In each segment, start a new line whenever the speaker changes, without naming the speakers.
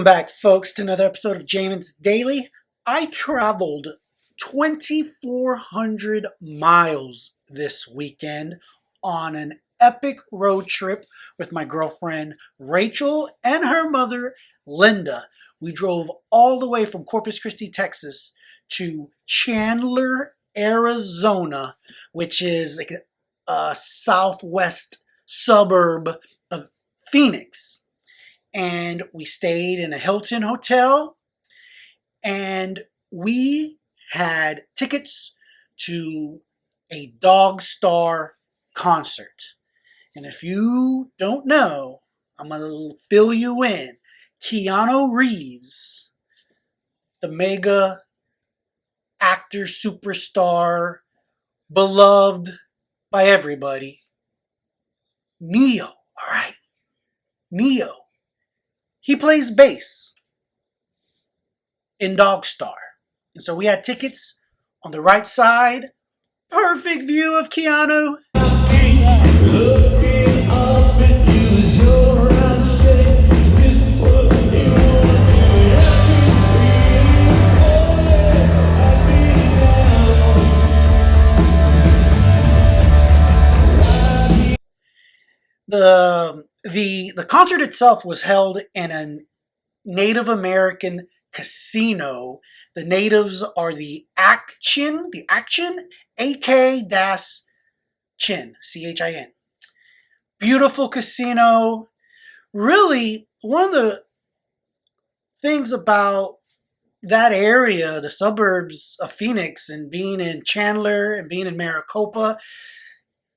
Welcome back, folks, to another episode of Jamin's Daily. I traveled 2,400 miles this weekend on an epic road trip with my girlfriend Rachel and her mother Linda. We drove all the way from Corpus Christi, Texas to Chandler, Arizona, which is like a southwest suburb of Phoenix. And we stayed in a Hilton hotel, and we had tickets to a Dogstar concert. And if you don't know, I'm going to fill you in. Keanu Reeves, the mega actor, superstar, beloved by everybody. Neo, all right? Neo. He plays bass in Dogstar. And so we had tickets on the right side. Perfect view of Keanu. The concert itself was held in a Native American casino. The natives are the Action, AK-Chin, C-H-I-N. Beautiful casino. Really, one of the things about that area, the suburbs of Phoenix, and being in Chandler and being in Maricopa,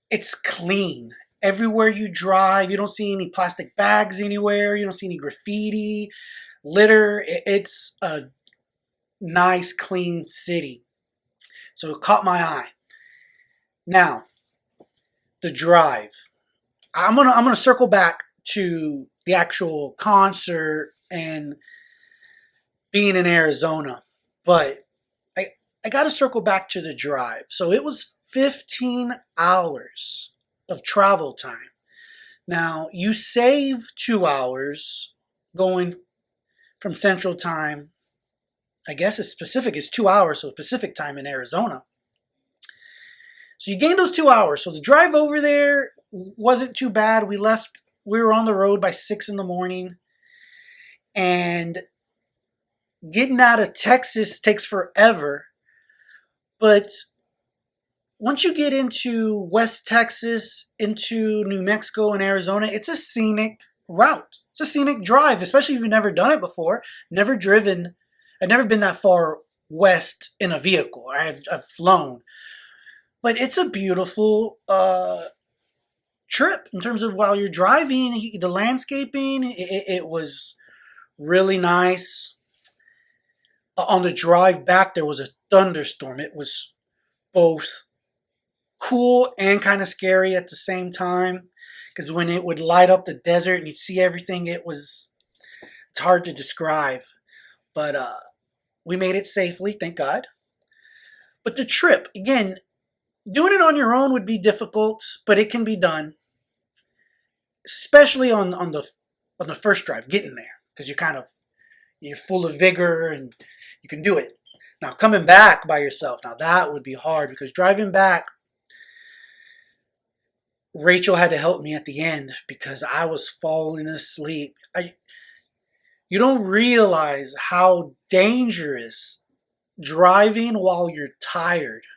it's clean. Everywhere you drive, you don't see any plastic bags anywhere. You don't see any graffiti, litter. It's a nice, clean city. So it caught my eye. Now, the drive. I'm gonna circle back to the actual concert and being in Arizona, but I got to circle back to the drive. So it was 15 hours of travel time. Now, you save 2 hours going from Central Time. I guess it's Pacific. It's 2 hours, so Pacific time in Arizona. So you gain those 2 hours. So the drive over there wasn't too bad. We were on the road by 6 in the morning. And getting out of Texas takes forever. But once you get into West Texas, into New Mexico and Arizona, it's a scenic route. It's a scenic drive, especially if you've never done it before. I've never been that far west in a vehicle. I've flown. But it's a beautiful trip in terms of while you're driving, the landscaping, it was really nice. On the drive back, there was a thunderstorm. It was both cool and kind of scary at the same time, because when it would light up the desert and you'd see everything, it's hard to describe. But we made it safely, thank God. But the trip, again, doing it on your own would be difficult, but it can be done, especially on the first drive, getting there, because you're full of vigor and you can do it. Now, coming back by yourself, now that would be hard, because driving back, Rachel had to help me at the end because I was falling asleep. You don't realize how dangerous driving while you're tired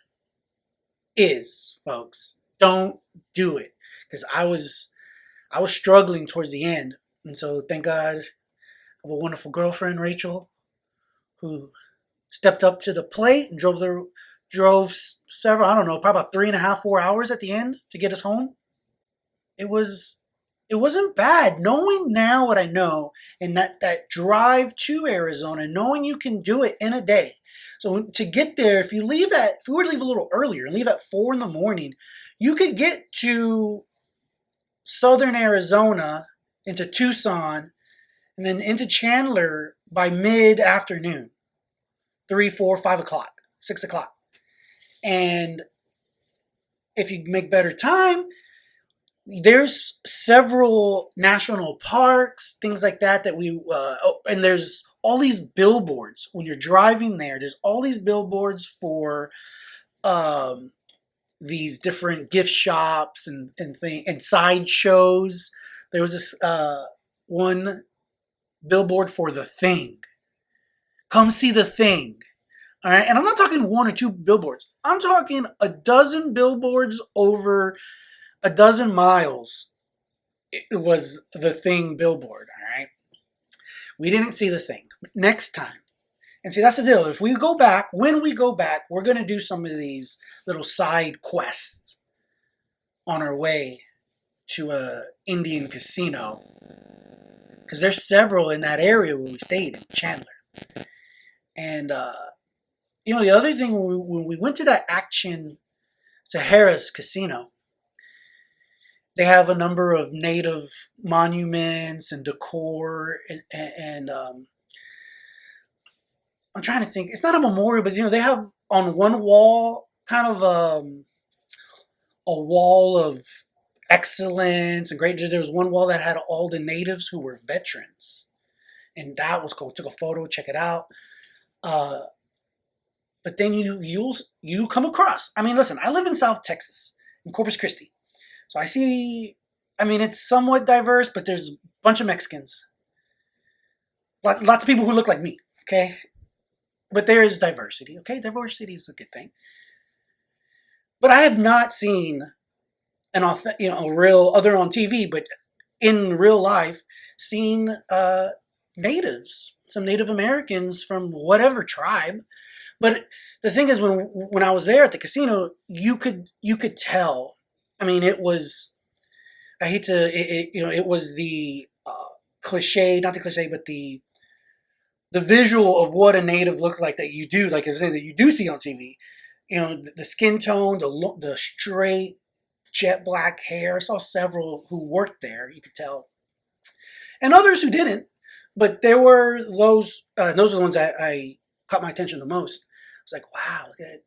is, folks. Don't do it, because I was struggling towards the end. And so thank God I have a wonderful girlfriend, Rachel, who stepped up to the plate and drove several, I don't know, probably about 3.5, 4 hours at the end to get us home. It wasn't bad. Knowing now what I know, and that drive to Arizona, knowing you can do it in a day. So to get there, if we were to leave a little earlier and leave at 4 in the morning, you could get to southern Arizona, into Tucson, and then into Chandler by mid-afternoon. 3, 4, 5 o'clock, 6 o'clock. And if you make better time, There's several national parks, things like that and there's all these billboards when you're driving there. There's all these billboards for um, these different gift shops and side shows. There was this one billboard for The Thing. Come see The Thing. All right, and I'm not talking one or two billboards. I'm talking a dozen billboards over a dozen miles. It was The Thing billboard. All right, we didn't see The Thing. Next time, and see that's the deal. If we go back, when we go back, we're gonna do some of these little side quests on our way to a Indian casino because there's several in that area where we stayed in Chandler. And the other thing when we went to that Action Harrah's casino, they have a number of native monuments and decor, and I'm trying to think. It's not a memorial, but they have on one wall kind of a wall of excellence and great. There was one wall that had all the natives who were veterans, and that was cool. Took a photo, check it out. But then you come across. I mean, listen, I live in South Texas, in Corpus Christi, so I see. I mean, it's somewhat diverse, but there's a bunch of Mexicans, lots of people who look like me. Okay, but there is diversity. Okay, diversity is a good thing. But I have not seen a real, other on TV, but in real life, seen natives, some Native Americans from whatever tribe. But the thing is, when I was there at the casino, you could tell. I mean, it was. I hate to. It was the cliche, not the cliche, but the visual of what a native looks like that you do, like I said, that you do see on TV. The skin tone, the straight jet black hair. I saw several who worked there. You could tell, and others who didn't. But there were those. Those are the ones I caught my attention the most. It's like, wow, look at,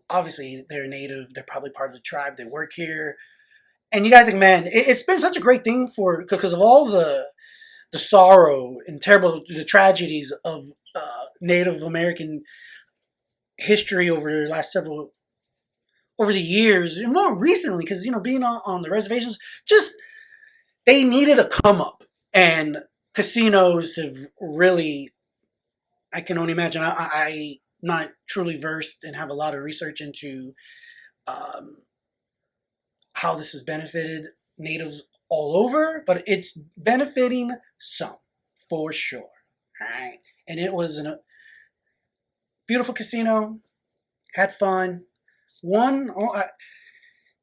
obviously they're native. They're probably part of the tribe. They work here, and you gotta think, man, it's been such a great thing because of all the sorrow and the tragedies of Native American history over the years, and more recently, because being on the reservations, just they needed a come up, and casinos have really. I can only imagine. I'm not truly versed and have a lot of research into how this has benefited natives all over, but it's benefiting some for sure. All right, and it was a beautiful casino. Had fun. Won.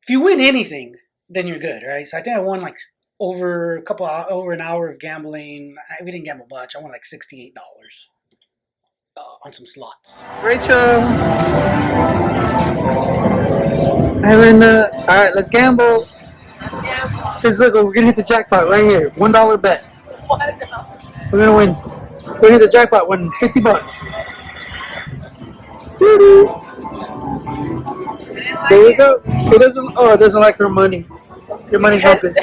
If you win anything, then you're good, right? So I think I won like over an hour of gambling. We didn't gamble much. I won like $68. On some slots.
Rachel. And then, all right, let's gamble. Because look, we're gonna hit the jackpot right here. $1 bet. $1. We're gonna win. We're gonna hit the jackpot. Win $50. There we go. It doesn't like her money. Your money's no good.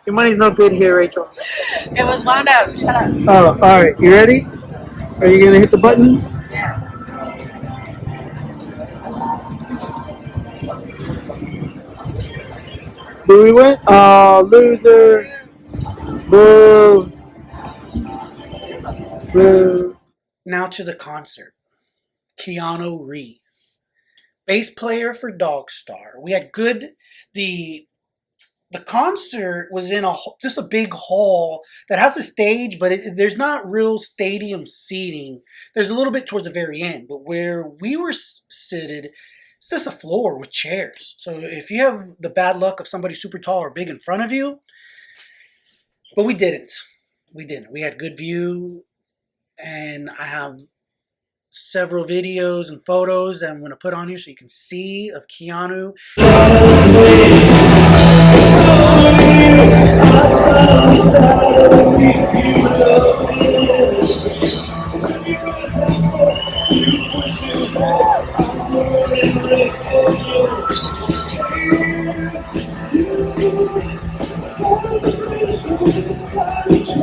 Your money's no good here, Rachel.
It was wound up. Shut up.
Oh, all right. You ready? Are you gonna hit the button?
Yeah.
Do we win? Oh, loser. Boo. Boo.
Now to the concert. Keanu Reeves, bass player for Dogstar. We had the concert was in just a big hall that has a stage, but there's not real stadium seating. There's a little bit towards the very end, but where we were seated, it's just a floor with chairs. So if you have the bad luck of somebody super tall or big in front of you, but we didn't. We had good view, and I have several videos and photos that I'm going to put on here so you can see of Keanu.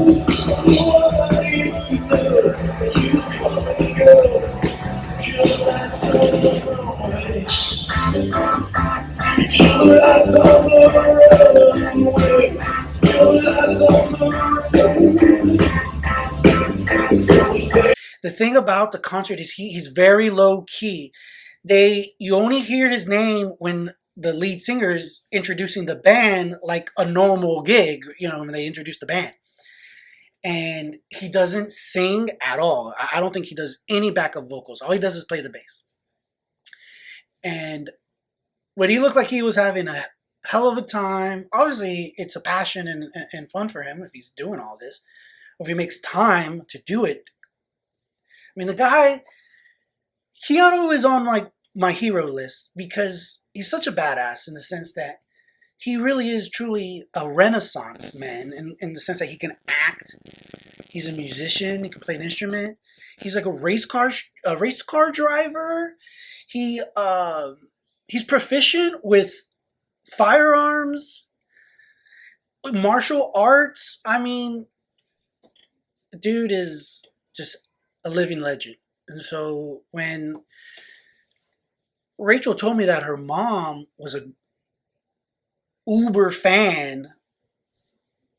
The thing about the concert is he's very low key. You only hear his name when the lead singer is introducing the band, like a normal gig, when they introduce the band. And he doesn't sing at all. I don't think he does any backup vocals. All he does is play the bass. And when he looked like he was having a hell of a time, obviously it's a passion and fun for him if he's doing all this, or if he makes time to do it. I mean, the guy, Keanu is on like my hero list because he's such a badass in the sense that he really is truly a renaissance man in the sense that he can act. He's a musician. He can play an instrument. He's like a race car driver. He's proficient with firearms, martial arts. I mean, the dude is just a living legend. And so when Rachel told me that her mom was a uber fan,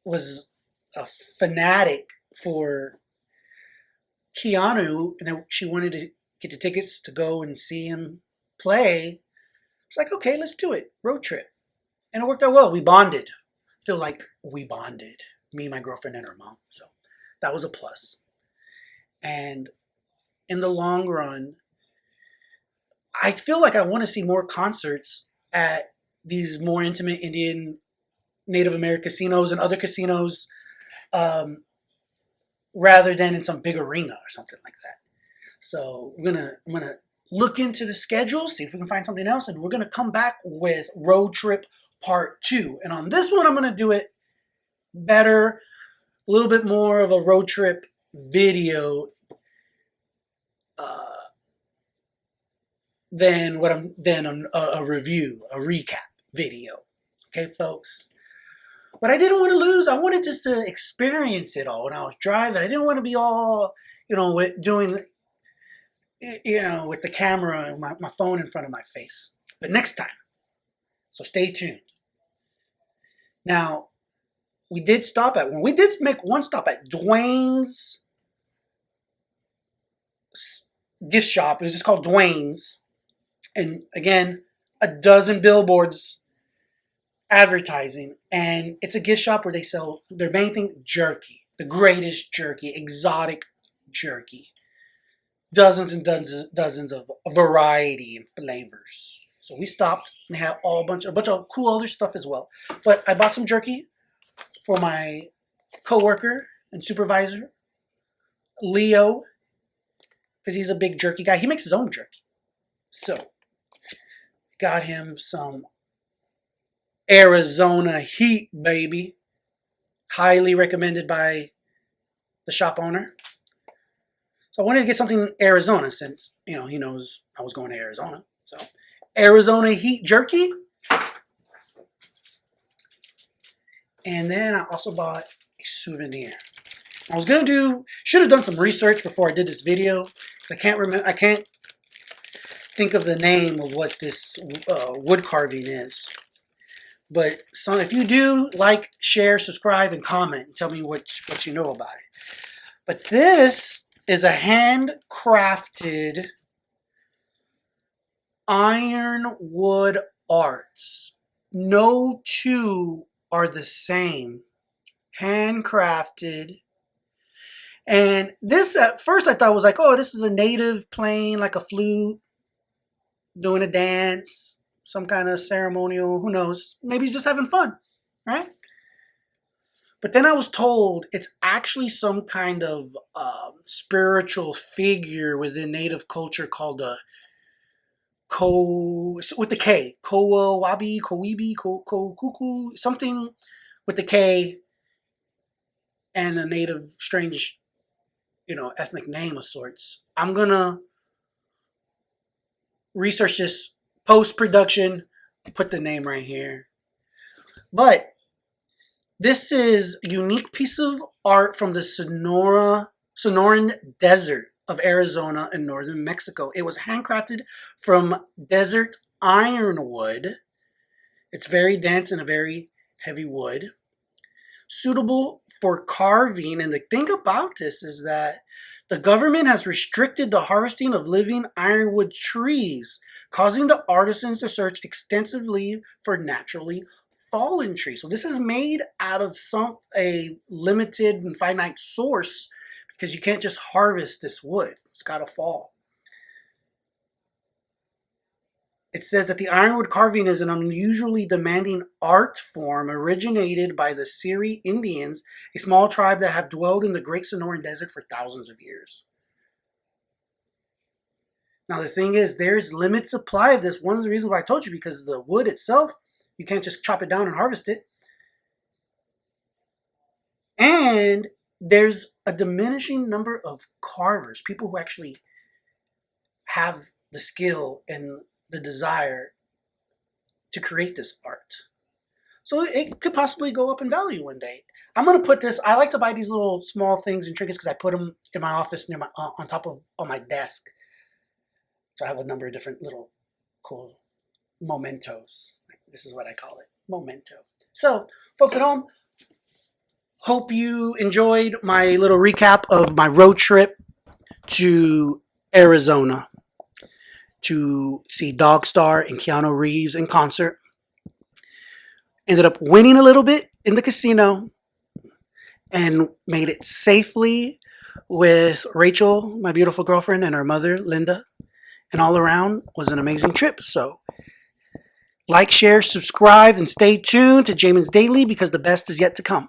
was a fanatic for Keanu, and then she wanted to get the tickets to go and see him play, it's like, okay, let's do it. Road trip. And it worked out well. We bonded. I feel like we bonded. Me, my girlfriend, and her mom. So that was a plus. And in the long run, I feel like I want to see more concerts at these more intimate Indian Native American casinos and other casinos, rather than in some big arena or something like that. So I'm gonna look into the schedule, see if we can find something else, and we're gonna come back with Road Trip Part 2. And on this one, I'm gonna do it better, a little bit more of a road trip video than a review, a recap video. Okay, folks. But I didn't want to lose. I wanted just to experience it all when I was driving. I didn't want to be all, with the camera and my phone in front of my face. But next time. So stay tuned. Now, we did make one stop at Dwayne's gift shop. It was just called Dwayne's. And again, a dozen billboards advertising. And it's a gift shop where they sell their main thing, jerky. The greatest jerky, exotic jerky. Dozens and dozens of variety and flavors. So we stopped and they had a bunch of cool other stuff as well. But I bought some jerky for my coworker and supervisor, Leo, because he's a big jerky guy. He makes his own jerky. So got him some Arizona heat, baby. Highly recommended by the shop owner. So I wanted to get something in Arizona since, he knows I was going to Arizona. So Arizona heat jerky. And then I also bought a souvenir. I was should have done some research before I did this video, because I can't think of the name of what this wood carving is. But if you do, like, share, subscribe, and comment, and tell me what you know about it. But this is a handcrafted ironwood arts. No two are the same. Handcrafted. And this, at first I thought was like, oh, this is a native playing like a flute, doing a dance, some kind of ceremonial, who knows? Maybe he's just having fun, right? But then I was told it's actually some kind of spiritual figure within Native culture called a with the K, Kowabi, Kowibi, Kuku, something with the K and a Native strange, ethnic name of sorts. I'm gonna research this post-production, put the name right here. But this is a unique piece of art from the Sonoran Desert of Arizona and northern Mexico. It was handcrafted from desert ironwood. It's very dense and a very heavy wood, suitable for carving. And the thing about this is that the government has restricted the harvesting of living ironwood trees, causing the artisans to search extensively for naturally fallen trees. So this is made out of a limited and finite source, because you can't just harvest this wood. It's got to fall. It says that the ironwood carving is an unusually demanding art form originated by the Seri Indians, a small tribe that have dwelled in the Great Sonoran Desert for thousands of years. Now the thing is, there's limited supply of this. One of the reasons why I told you, because the wood itself, you can't just chop it down and harvest it. And there's a diminishing number of carvers, people who actually have the skill and the desire to create this art. So it could possibly go up in value one day. I'm going to put this, I like to buy these little small things and trinkets because I put them in my office near on top of on my desk. So I have a number of different little cool mementos. This is what I call it, memento. So folks at home, hope you enjoyed my little recap of my road trip to Arizona to see Dogstar and Keanu Reeves in concert. Ended up winning a little bit in the casino and made it safely with Rachel, my beautiful girlfriend, and her mother, Linda. And all around was an amazing trip. So like, share, subscribe, and stay tuned to Jamin's Daily, because the best is yet to come.